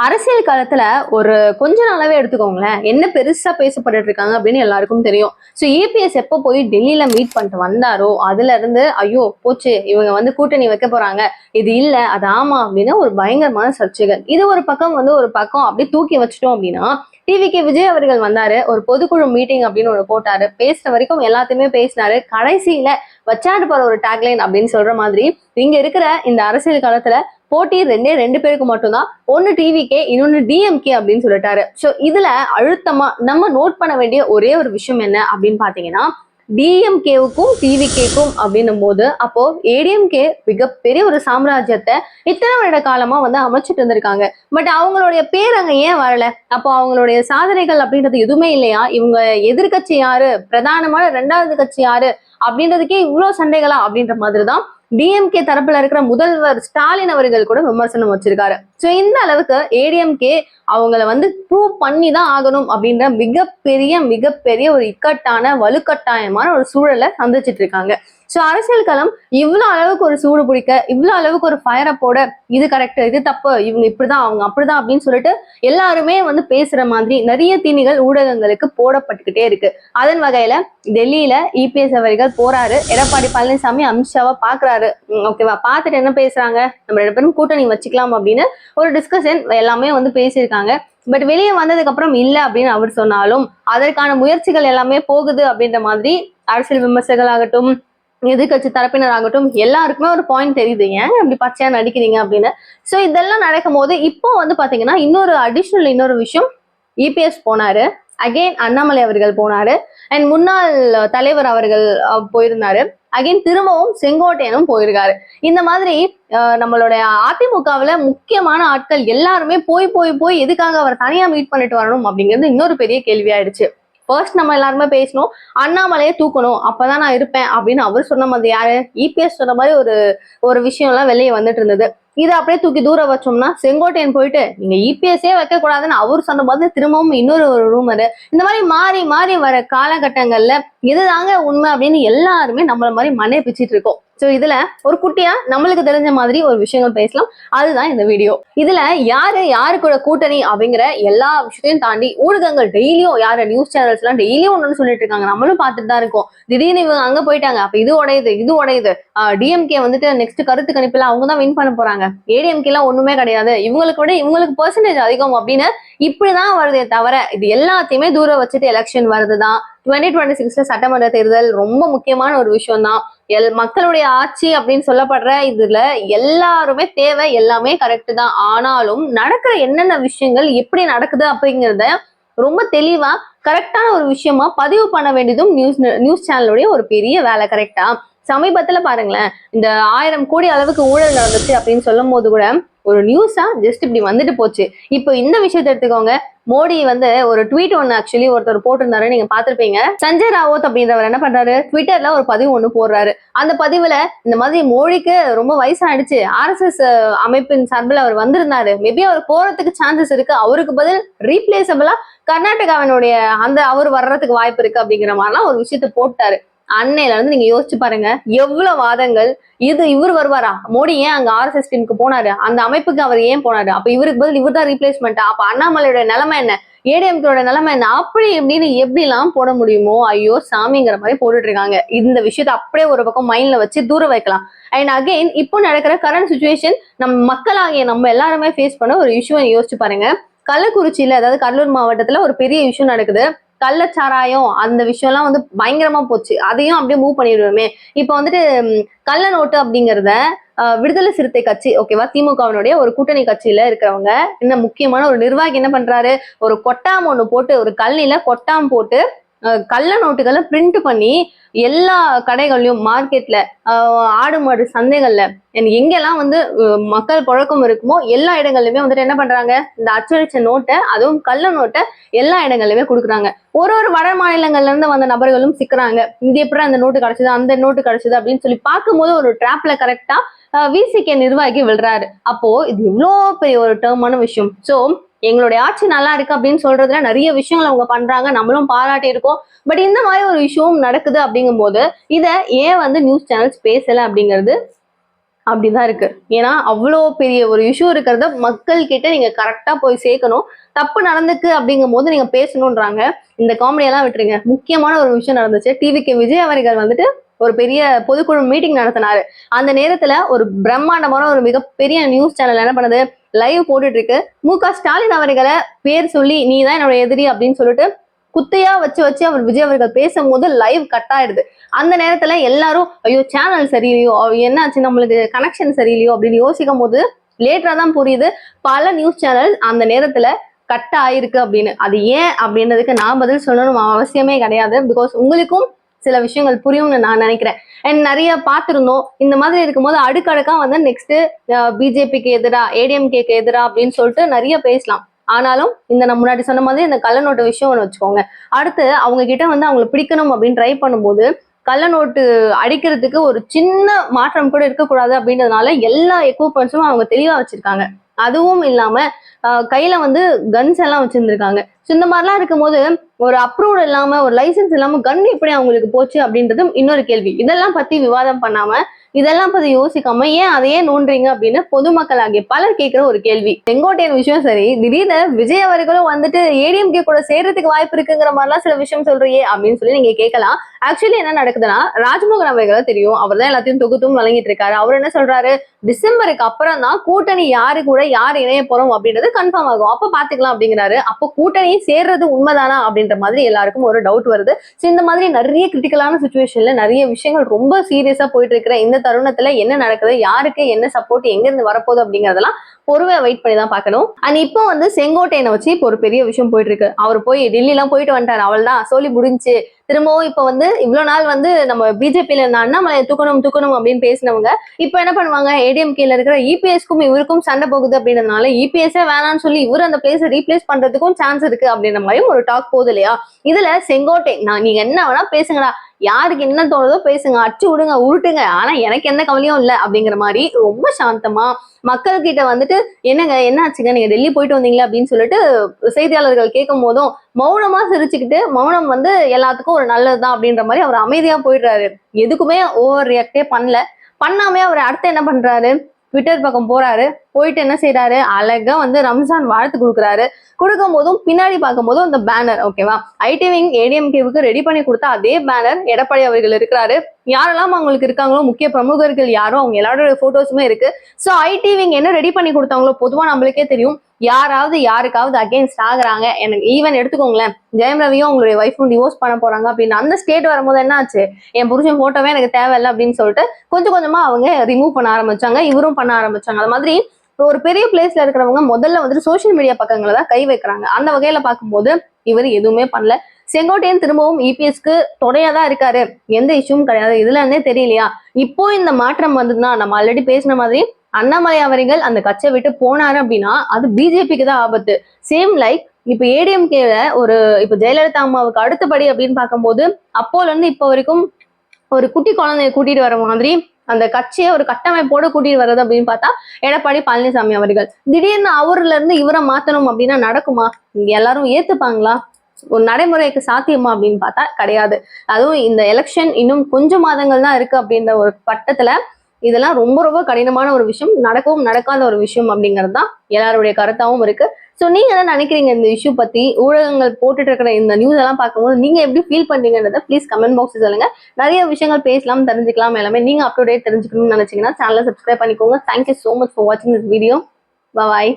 அரசியல் காலத்துல ஒரு கொஞ்ச நாளாவே எடுத்துக்கோங்களேன், என்ன பெருசா பேசப்பட்டுட்டு இருக்காங்க அப்படின்னு எல்லாருக்கும் தெரியும். ஸோ இபிஎஸ் எப்போ போய் டெல்லியில மீட் பண்ணிட்டு வந்தாரோ அதுல இருந்து ஐயோ போச்சு, இவங்க வந்து கூட்டணி வைக்க போறாங்க, இது இல்ல அது ஆமா அப்படின்னு ஒரு பயங்கரமான சர்ச்சைகள். இது ஒரு பக்கம் ஒரு பக்கம் அப்படியே தூக்கி வச்சிட்டோம் அப்படின்னா, டிவிகே விஜய் அவர்கள் வந்தாரு, ஒரு பொதுக்குழு மீட்டிங் அப்படின்னு ஒன்று போட்டாரு, பேசுற வரைக்கும் எல்லாத்தையுமே பேசினாரு, கடைசியில வச்சாடு போற ஒரு டேக்லைன் அப்படின்னு சொல்ற மாதிரி இங்க இருக்கிற இந்த அரசியல் காலத்துல போட்டி ரெண்டு பேருக்கு மட்டும்தான். ஒன்னு டிவிகே, இன்னொன்னு டிஎம்கே அப்படின்னு சொல்லிட்டாரு. சோ இதுல அழுத்தமா நம்ம நோட் பண்ண வேண்டிய ஒரே ஒரு விஷயம் என்ன அப்படின்னு பாத்தீங்கன்னா, டிஎம்கேவுக்கும் டிவிகேக்கும் அப்படின்னும் போது அப்போ ஏடிஎம்கே மிகப்பெரிய ஒரு சாம்ராஜ்யத்தை இத்தனை வருட காலமா வந்து அமைச்சிட்டு இருந்திருக்காங்க. பட் அவங்களுடைய பேர் அங்க ஏன் வரல? அப்போ அவங்களுடைய சாதனைகள் அப்படின்றது எதுவுமே இல்லையா? இவங்க எதிர்கட்சி யாரு, பிரதானமான இரண்டாவது கட்சி யாரு அப்படின்றதுக்கே இவ்வளவு சண்டைகளா அப்படின்ற மாதிரிதான் டிஎம்கே தரப்புல இருக்கிற முதல்வர் ஸ்டாலின் அவர்கள் கூட விமர்சனம் வச்சிருக்காரு. சோ இந்த அளவுக்கு ஏடிஎம்கே அவங்கள வந்து ப்ரூவ் பண்ணி தான் ஆகணும் அப்படின்ற மிகப்பெரிய ஒரு இக்கட்டான வலுக்கட்டாயமான ஒரு சூழலை சந்திச்சிட்டு இருக்காங்க. சோ அரசியல் களம் இவ்வளவு அளவுக்கு ஒரு சூடு பிடிக்க, இவ்வளவு அளவுக்கு ஒரு ஃபயரை போட, இது கரெக்ட் இது தப்பு, இவங்க இப்படிதான் அவங்க அப்படிதான் அப்படின்னு சொல்லிட்டு எல்லாருமே வந்து பேசுற மாதிரி நிறைய தீனிகள் ஊடகங்களுக்கு போடப்பட்டுக்கிட்டே இருக்கு. அதன் வகையில டெல்லியில இபிஎஸ் அவர்கள் போறாரு, எடப்பாடி பழனிசாமி அமித்ஷாவை பாக்குறாரு. ஓகேவா, பார்த்துட்டு என்ன பேசுறாங்க, நம்ம 2 பேரும் கூட்டணி வச்சுக்கலாம் அப்படின்னு ஒரு டிஸ்கஷன் எல்லாமே வந்து பேசியிருக்காங்க. பட் வெளியே வந்ததுக்கு அப்புறம் இல்ல அப்படின்னு அவர் சொன்னாலும் அதற்கான முயற்சிகள் எல்லாமே போகுது அப்படின்ற மாதிரி அரசியல் விமர்சகர்கள் ஆகட்டும், எதிர்கட்சி தரப்பினர் ஆகட்டும், எல்லாருக்குமே ஒரு பாயிண்ட் தெரியுது, ஏன் அப்படி பச்சையா நடிக்கிறீங்க அப்படின்னு. சோ இதெல்லாம் நடக்கும் போது இப்போ வந்து பாத்தீங்கன்னா இன்னொரு விஷயம், இபிஎஸ் போனாரு, அகைன் அண்ணாமலை அவர்கள் போனாரு, அண்ட் முன்னாள் தலைவர் அவர்கள் போயிருந்தாரு, அகைன் திரும்பவும் செங்கோட்டையனும் போயிருக்காரு. இந்த மாதிரி நம்மளுடைய அதிமுகவுல முக்கியமான ஆட்கள் எல்லாருமே போய் எதுக்காக அவர் தனியா மீட் பண்ணிட்டு வரணும் அப்படிங்கிறது இன்னொரு பெரிய கேள்வியாயிடுச்சு. ஃபர்ஸ்ட் நம்ம எல்லாருமே பேசணும், அண்ணாமலையை தூக்கணும் அப்பதான் நான் இருப்பேன் அப்படின்னு அவர் சொன்ன மாதிரி, யாரு இபிஎஸ் சொன்ன மாதிரி ஒரு விஷயம் எல்லாம் வெளியே வந்துட்டு இருந்தது. இதை அப்படியே தூக்கி தூரம் வச்சோம்னா செங்கோட்டையன் போயிட்டு நீங்க இபிஎஸ்ஸே வைக்க கூடாதுன்னு அவர் சொன்ன போது திரும்பவும் இன்னொரு ரூமரு. இந்த மாதிரி மாறி மாறி வர காலகட்டங்கள்ல இதுதாங்க உண்மை அப்படின்னு எல்லாருமே நம்மள மாதிரி மண்ணை பிச்சுட்டு இருக்கோம். சோ இதுல ஒரு குட்டியா நம்மளுக்கு தெரிஞ்ச மாதிரி ஒரு விஷயங்கள் பேசலாம், அதுதான் இந்த வீடியோ. இதுல யாரு கூட கூட்டணி அப்படிங்கிற எல்லா விஷயத்தையும் தாண்டி ஊடகங்கள் டெய்லியும் நியூஸ் சேனல்ஸ் எல்லாம் டெய்லியும் ஒன்னு சொல்லிட்டு இருக்காங்க, நம்மளும் பார்த்துட்டு தான் இருக்கோம். திடீர்னு இவங்க அங்க போயிட்டாங்க, அப்ப இது உடையுது, டிஎம்கே வந்துட்டு நெக்ஸ்ட் கருத்து கணிப்புல அவங்க தான் வின் பண்ண போறாங்க, ஏடிஎம்கே எல்லாம் ஒண்ணுமே கிடையாது, இவங்களுக்கு விட இவங்களுக்கு பெர்சன்டேஜ் அதிகம் அப்படின்னு இப்படிதான் வருதே தவிர இது எல்லாத்தையுமே தூரம் வச்சுட்டு எலெக்ஷன் வருதுதான். 2026 சட்டமன்ற தேர்தல் ரொம்ப முக்கியமான ஒரு விஷயம் தான். மக்களுடைய ஆட்சி அப்படின்னு சொல்லப்படுற இதுல எல்லாருமே தேவை, எல்லாமே கரெக்ட் தான். ஆனாலும் நடக்கிற என்னென்ன விஷயங்கள் எப்படி நடக்குது அப்படிங்கிறத ரொம்ப தெளிவா கரெக்டான ஒரு விஷயமா பதிவு பண்ண வேண்டியதும் நியூஸ் சேனலுடைய ஒரு பெரிய வேலை. கரெக்டா சமீபத்துல பாருங்களேன், இந்த 1000 கோடி அளவுக்கு ஊழல் நடந்துச்சு அப்படின்னு சொல்லும் போது கூட ஒரு நியூஸா ஜஸ்ட் இப்படி வந்துட்டு போச்சு. இப்போ இந்த விஷயத்த எடுத்துக்கோங்க, மோடி வந்து ஒரு ட்வீட் ஒன்னு ஆக்சுவலி ஒருத்தர் போட்டிருந்தாரு, நீங்க பாத்திருப்பீங்க. சஞ்சய் ராவத் அப்படின்றவர் என்ன பண்றாரு, ட்விட்டர்ல ஒரு பதிவு ஒண்ணு போடுறாரு. அந்த பதிவுல இந்த மாதிரி மோடிக்கு ரொம்ப வயசாயிடுச்சு, ஆர்எஸ்எஸ் அமைப்பின் சார்பில் அவர் வந்திருந்தாரு, மேபி அவர் போறதுக்கு சான்சஸ் இருக்கு, அவருக்கு பதில் ரீப்ளேசபிளா கர்நாடகாவினுடைய அவர் வர்றதுக்கு வாய்ப்பு இருக்கு அப்படிங்கிற மாதிரிலாம் ஒரு விஷயத்த போட்டாரு. அன்னையில இருந்து நீங்க யோசிச்சு பாருங்க எவ்வளவு வாதங்கள். இவர் வருவாரா, மோடி ஏன் அங்க ஆர்எஸ்எஸ் டீமுக்கு போனாரு, அந்த அமைப்புக்கு அவர் ஏன் போனாரு, அப்ப இவருக்கு பதில் இவர் தான் ரீப்ளேஸ்மெண்டா, அப்ப அண்ணாமலையோட நிலைமை என்ன, ஏடிஎம்கேயோட நிலைமை என்ன, அப்படி எப்படின்னு எப்படிலாம் போட முடியுமோ ஐயோ சாமிங்கிற மாதிரி போட்டுட்டு இருக்காங்க. இந்த விஷயத்த அப்படியே ஒரு பக்கம் மைண்ட்ல வச்சு தூரம் வைக்கலாம். அண்ட் அகெயின் இப்போ நடக்கிற கரண்ட் சுச்சுவேஷன் நம்ம மக்களாகிய நம்ம எல்லாருமே ஃபேஸ் பண்ண ஒரு இஷ்யூ யோசிச்சு பாருங்க. கள்ளக்குறிச்சியில, அதாவது கடலூர் மாவட்டத்துல ஒரு பெரிய இஷ்யூ நடக்குது, கள்ளச்சாராயம், அந்த விஷயம் எல்லாம் வந்து பயங்கரமா போச்சு, அதையும் அப்படியே மூவ் பண்ணிடுவோமே. இப்ப வந்துட்டு கள்ள நோட்டு அப்படிங்கறத விடுதலை சிறுத்தை கட்சி, ஓகேவா, திமுகவினுடைய ஒரு கூட்டணி கட்சியில இருக்கிறவங்க, இந்த முக்கியமான ஒரு நிர்வாகி என்ன பண்றாரு, ஒரு கொட்டாம் ஒண்ணு போட்டு, ஒரு கல்லில கொட்டாம் போட்டு கள்ள நோட்டுகளை பிரிண்ட் பண்ணி எல்லா கடைகள்லயும், மார்க்கெட்ல, ஆடு மாடு சந்தைகள்ல, எங்கெல்லாம் வந்து மக்கள் புழக்கம் இருக்குமோ எல்லா இடங்கள்லயுமே வந்துட்டு என்ன பண்றாங்க, இந்த அச்சடிச்ச நோட்டை, அதுவும் கள்ள நோட்டை எல்லா இடங்கள்லயுமே கொடுக்குறாங்க. ஒரு வட மாநிலங்கள்ல இருந்து வந்த நபர்களும் சிக்கிறாங்க, இது எப்படி அந்த நோட்டு கிடைச்சது, அந்த நோட்டு கிடைச்சது அப்படின்னு சொல்லி பார்க்கும்போது ஒரு டிராப்ல கரெக்டா விசிகே நிர்வாகி விழுறாரு. அப்போ இது இவ்வளோ பெரிய ஒரு டேர்மான விஷயம். சோ எங்களுடைய ஆட்சி நல்லா இருக்கு அப்படின்னு சொல்றதுல நிறைய விஷயங்கள் அவங்க பண்றாங்க, நம்மளும் பாராட்டி இருக்கோம். பட் இந்த மாதிரி ஒரு விஷயம் நடக்குது அப்படிங்கும் போது இதை ஏன் வந்து நியூஸ் சேனல்ஸ் பேசல அப்படிங்கிறது அப்படிதான் இருக்கு. ஏன்னா அவ்வளோ பெரிய ஒரு இஷ்யூ இருக்கிறத மக்கள் கிட்ட நீங்க கரெக்டா போய் சேர்க்கணும். தப்பு நடந்துக்கு அப்படிங்கும் போது நீங்க பேசணும்ன்றாங்க. இந்த காமெடியெல்லாம் விட்டுருங்க. முக்கியமான ஒரு விஷயம் நடந்துச்சு. டிவிக்கு விஜய் அவர்கள் வந்துட்டு ஒரு பெரிய பொதுக்குழு மீட்டிங் நடத்தினாரு. அந்த நேரத்துல ஒரு பிரம்மாண்டமான ஒரு மிகப்பெரிய நியூஸ் சேனல் என்ன பண்ணுது, லைவ் போட்டுட்டு இருக்கு. மு.க.ஸ்டாலின் அவர்களை பேர் சொல்லி நீ தான் என்னோட எதிரி அப்படின்னு சொல்லிட்டு குத்தையா வச்சு வச்சு அவர் விஜய் அவர்கள் பேசும்போது லைவ் கட் ஆயிடுது. அந்த நேரத்துல எல்லாரும் ஐயோ சேனல் சரியில்லையோ, என்னாச்சு நம்மளுக்கு கனெக்ஷன் சரியில்லையோ அப்படின்னு யோசிக்கும் போது லேட்டரா தான் புரியுது பல நியூஸ் சேனல் அந்த நேரத்துல கட் ஆயிருக்கு அப்படின்னு. அது ஏன் அப்படின்றதுக்கு நான் பதில் சொல்லணும் அவசியமே கிடையாது. பிகாஸ் உங்களுக்கும் சில விஷயங்கள் புரியும்னு நான் நினைக்கிறேன். அண்ட் நிறைய பார்த்திருந்தோம். இந்த மாதிரி இருக்கும்போது அடுக்கடுக்கா வந்து நெக்ஸ்ட் பிஜேபிக்கு எதிரா, ஏடிஎம்கேக்கு எதிரா அப்படின்னு சொல்லிட்டு நிறைய பேசலாம். ஆனாலும் இந்த நான் முன்னாடி சொன்ன மாதிரி இந்த கள்ள நோட்டு விஷயம் ஒன்று வச்சுக்கோங்க. அடுத்து அவங்க கிட்ட வந்து அவங்களை பிடிக்கணும் அப்படின்னு ட்ரை பண்ணும்போது கள்ள நோட்டு அடிக்கிறதுக்கு ஒரு சின்ன மாற்றம் கூட இருக்கக்கூடாது அப்படின்றதுனால எல்லா எக்யூப்மெண்ட்ஸும் அவங்க தெளிவா வச்சிருக்காங்க. அதுவும் இல்லாம கையில வந்து கன்ஸ் எல்லாம் வச்சிருந்திருக்காங்க. ஸோ இந்த மாதிரிலாம் இருக்கும்போது ஒரு அப்ரூவல் இல்லாம ஒரு லைசன்ஸ் இல்லாம கன் எப்படி அவங்களுக்கு போச்சு அப்படின்றது இன்னொரு கேள்வி. இதெல்லாம் பத்தி விவாதம் பண்ணாம இதெல்லாம் பத்தி யோசிக்காம ஏன் அதையே நோன்றீங்க அப்படின்னு பொதுமக்கள் ஆகிய பலர் கேட்கிற ஒரு கேள்வி. செங்கோட்டையன் விஷயம் சரி, திடீர்னு விஜய் அவர்களும் வந்துட்டு ஏடிஎம்கே கூட சேர்றதுக்கு வாய்ப்பு இருக்குங்கிற மாதிரிலாம் சில விஷயம் சொல்றியே அப்படின்னு சொல்லி நீங்க கேட்கலாம். ஆக்சுவலி என்ன நடக்குதுன்னா, ராஜ்மோகன் அவர்களை தெரியும், அவர் தான் எல்லாத்தையும் தொகுத்தும் வழங்கிட்டு இருக்காரு. அவர் என்ன சொல்றாரு, டிசம்பருக்கு அப்புறம் தான் கூட்டணி யாரு கூட யார் இணைய போறோம் அப்படின்றது கன்ஃபார்ம் ஆகும், அப்ப பாத்துக்கலாம் அப்படிங்கிறாரு. அப்போ கூட்டணி சேர்றது உண்மைதானா அப்படின்ற மாதிரி எல்லாருக்கும் ஒரு டவுட் வருது. ஸோ இந்த மாதிரி நிறைய கிரிட்டிக்கலான சுச்சுவேஷன்ல நிறைய விஷயங்கள் ரொம்ப சீரியஸா போயிட்டு இருக்கிற இந்த தருணத்துல என்ன நடக்குது, யாருக்கு என்ன சப்போர்ட், எங்க இருந்து வரப்போகுது அப்படிங்கறதெல்லாம் பொறுமையா வெயிட் பண்ணி தான் பார்க்கணும். அண்ட் இப்போ வந்து செங்கோட்டையனை வச்சு இப்போ ஒரு பெரிய விஷயம் போயிட்டு இருக்கு. அவர் போய் டெல்லி எல்லாம் போயிட்டு வந்துட்டாரு, அவள் தான் சொல்லி முடிஞ்சு. திரும்பவும் இப்ப வந்து இவ்வளவு நாள் வந்து நம்ம பிஜேபியில இருந்த அண்ணாமலையை தூக்கணும் தூக்கணும் அப்படின்னு பேசினவங்க இப்ப என்ன பண்ணுவாங்க, ஏடிஎம்கேல இருக்கிற இபிஎஸ்க்கும் இவருக்கும் சண்டை போகுது அப்படின்றதுனால இபிஎஸ்ஸே வேணாம்னு சொல்லி இவர் அந்த பிளேஸை ரீப்ளேஸ் பண்றதுக்கும் சான்ஸ் இருக்கு அப்படின்ற மாதிரியும் ஒரு டாக் போகுது இல்லையா. இதுல செங்கோட்டை நீங்க என்ன வேணா பேசுங்கடா, யாருக்கு என்ன தோணுதோ பேசுங்க, அடிச்சு விடுங்க, உருட்டுங்க, ஆனா எனக்கு எந்த கவலையும் இல்லை அப்படிங்கிற மாதிரி ரொம்ப சாந்தமா மக்கள் கிட்ட வந்துட்டு என்னங்க என்ன ஆச்சுங்க நீங்க டெல்லி போயிட்டு வந்தீங்களா அப்படின்னு சொல்லிட்டு செய்தியாளர்கள் கேட்கும் போதும் மௌனமா சிரிச்சுக்கிட்டு, மௌனம் வந்து எல்லாத்துக்கும் ஒரு நல்லதுதான் அப்படின்ற மாதிரி அவர் அமைதியா போயிடுறாரு. எதுக்குமே ஓவர் ரியாக்டே பண்ணாமே அவர் அடுத்து என்ன பண்றாரு, ட்விட்டர் பக்கம் போறாரு. போயிட்டு என்ன செய்யறாரு, அழகா வந்து ரம்ஜான் வாழ்த்து கொடுக்குறாரு. கொடுக்கும் போதும் பின்னாடி பார்க்கும் போதும் அந்த பேனர், ஓகேவா, ஐடி விங் ஏடிஎம்கேவுக்கு ரெடி பண்ணி கொடுத்த அதே பேனர் எடப்பாடி அவர்கள் இருக்கிறாரு. யாரெல்லாம் அவங்களுக்கு இருக்காங்களோ முக்கிய பிரமுகர்கள் யாரும் அவங்க எல்லாரோட போட்டோஸுமே இருக்கு. ஸோ ஐடி விங் என்ன ரெடி பண்ணி கொடுத்தாங்களோ பொதுவா நம்மளுக்கே தெரியும், யாராவது யாருக்காவது அகேன்ஸ்ட் ஆகுறாங்க. எனக்கு ஈவன் எடுத்துக்கோங்களேன், ஜெயம் ரவியும் அவங்களுடைய ஒய்ஃபும் டிவோர்ஸ் பண்ண போறாங்க அப்படின்னு அந்த ஸ்டேட் வரும்போது என்ன ஆச்சு, என் புருஷன் போட்டோவே எனக்கு தேவையில்லை அப்படின்னு சொல்லிட்டு கொஞ்சம் கொஞ்சமா அவங்க ரிமூவ் பண்ண ஆரம்பிச்சாங்க, இவரும் பண்ண ஆரம்பிச்சாங்க. அது மாதிரி ஒரு பெரிய பிளேஸ்ல இருக்கிறவங்க முதல்ல வந்துட்டு சோசியல் மீடியா பக்கங்களை தான் கை வைக்கிறாங்க. அந்த வகையில பார்க்கும்போது இவர் எதுவுமே பண்ணல. செங்கோட்டையன் திரும்பவும் இபிஎஸ்க்கு துணையா தான் இருக்காரு, எந்த இஷ்யூவும் கிடையாது. இதுல இருந்தே தெரியலையா இப்போ இந்த மாற்றம் வந்ததுன்னா, நம்ம ஆல்ரெடி பேசின மாதிரி அண்ணாமலை அவர்கள் அந்த கட்சியை விட்டு போனாரு அப்படின்னா அது பிஜேபிக்கு தான் ஆபத்து. சேம் லைக் இப்ப ஏடிஎம்கேல ஒரு இப்ப ஜெயலலிதா அம்மாவுக்கு அடுத்தபடி அப்படின்னு பார்க்கும்போது அப்போல இருந்து இப்போ வரைக்கும் ஒரு குட்டி குழந்தைய கூட்டிட்டு வர மாதிரி அந்த கட்சியை ஒரு கட்டமைப்போட கூட்டிட்டு வர்றது அப்படின்னு பார்த்தா எடப்பாடி பழனிசாமி அவர்கள். திடீர்னு அவர்ல இருந்து இவரை மாத்தணும் அப்படின்னா நடக்குமா, எல்லாரும் ஏத்துப்பாங்களா, ஒரு நடைமுறைக்கு சாத்தியமா அப்படின்னு பார்த்தா கிடையாது. அதுவும் இந்த எலெக்ஷன் இன்னும் கொஞ்சம் மாதங்கள் தான் இருக்கு அப்படின்ற ஒரு பட்டத்துல இதெல்லாம் ரொம்ப ரொம்ப கடினமான ஒரு விஷயம், நடக்கவும் நடக்காத ஒரு விஷயம் அப்படிங்கிறது தான் எல்லாருடைய கருத்தாவும் இருக்கு. ஸோ நீங்க என்ன நினைக்கிறீங்க இந்த இஷ்யூ பத்தி, ஊடகங்கள் போட்டுட்டு இருக்கிற இந்த நியூஸ் எல்லாம் பார்க்கும்போது நீங்க எப்படி ஃபீல் பண்றீங்கன்றத ப்ளீஸ் கமெண்ட் பாக்ஸ் சொல்லுங்க. நிறைய விஷயங்கள் பேசலாம், தெரிஞ்சுக்கலாம். எல்லாமே நீங்க அப்டேட் தெரிஞ்சுக்கணும்னு நினைச்சீங்கன்னா சேனலை சப்ஸ்கிரைப் பண்ணிக்கோங்க. தேங்க்யூ ஸோ மச் ஃபார் வாட்சிங் திஸ் வீடியோ. பாய்.